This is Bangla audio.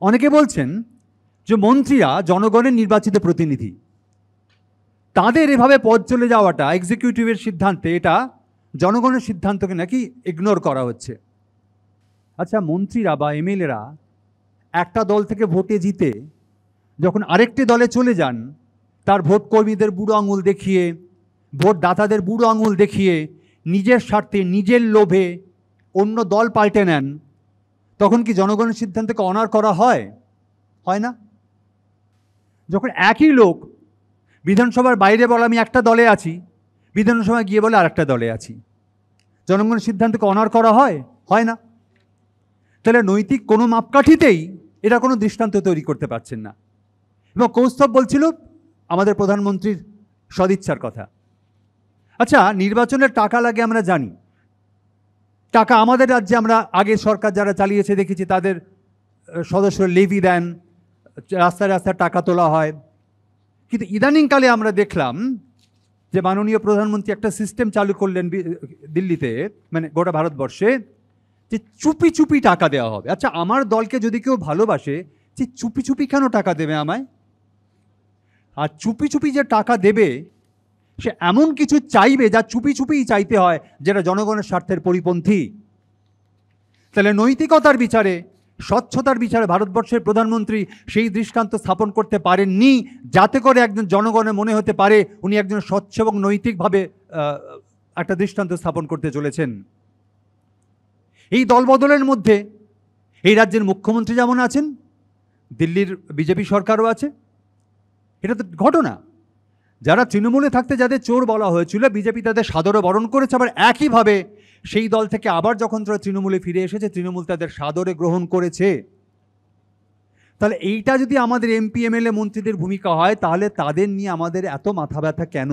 অনেকে বলছেন যে মন্ত্রীরা জনগণের নির্বাচিত প্রতিনিধি, তাদের এভাবে পদ চলে যাওয়াটা এক্সিকিউটিভের সিদ্ধান্তে, এটা জনগণের সিদ্ধান্তকে নাকি ইগনোর করা হচ্ছে। আচ্ছা, মন্ত্রীরা বা এমএলএরা একটা দল থেকে ভোটে জিতে যখন আরেকটি দলে চলে যান, তার ভোট কর্মীদের বুড়ো আঙুল দেখিয়ে, ভোট দাতাদের বুড়ো আঙুল দেখিয়ে, নিজের স্বার্থে নিজের লোভে অন্য দল পাল্টে নেন, তখন কি জনগণের সিদ্ধান্তকে অনার করা হয়? হয় না। যখন একই লোক বিধানসভার বাইরে বলে আমি একটা দলে আছি, বিধানসভায় গিয়ে বলে আরেকটা দলে আছি, জনগণের সিদ্ধান্তকে অনার করা হয়? হয় না। তাহলে নৈতিক কোনো মাপকাঠিতেই এটা কোনো দৃষ্টান্ত তৈরি করতে পারছেন না। এবং কৌস্তব বলছিল আমাদের প্রধানমন্ত্রীর সদিচ্ছার কথা। আচ্ছা, নির্বাচনের টাকা লাগে আমরা জানি, টাকা আমাদের রাজ্যে আমরা আগের সরকার যারা চালিয়েছে দেখেছি, তাদের সদস্যরা লেভি দেন, রাস্তায় রাস্তায় টাকা তোলা হয়। কিন্তু ইদানিংকালে আমরা দেখলাম যে মাননীয় প্রধানমন্ত্রী একটা সিস্টেম চালু করলেন দিল্লিতে, মানে গোটা ভারতবর্ষে, যে চুপি চুপি টাকা দেওয়া হবে। আচ্ছা, আমার দলকে যদি কেউ ভালোবাসে, যে চুপি চুপি কেন টাকা দেবে আমায়? আর চুপি চুপি যে টাকা দেবে, সে এমন কিছু চাইবে যা চুপি চুপিই চাইতে হয়, যেটা জনগণের স্বার্থের পরিপন্থী। তাহলে নৈতিকতার বিচারে, স্বচ্ছতার বিচারে ভারতবর্ষের প্রধানমন্ত্রী সেই দৃষ্টান্ত স্থাপন করতে পারেননি, যাতে করে একজন জনগণের মনে হতে পারে উনি একজন স্বচ্ছ এবং নৈতিকভাবে একটা দৃষ্টান্ত স্থাপন করতে চলেছেন। এই দলবদলের মধ্যে এই রাজ্যের মুখ্যমন্ত্রী যেমন আছেন, দিল্লির বিজেপি সরকারও আছে। এটা তো ঘটনা। যারা তৃণমূলে থাকতে যাদের চোর বলা হয়েছিল, বিজেপি তাদের সাদরে বরণ করেছে। আবার একইভাবে সেই দল থেকে আবার যখন তারা তৃণমূলে ফিরে এসেছে, তৃণমূল তাদের সাদরে গ্রহণ করেছে। তাহলে এইটা যদি আমাদের এমপি এমএলএ মন্ত্রীদের ভূমিকা হয়, তাহলে তাদের নিয়ে আমাদের এত মাথা ব্যথা কেন?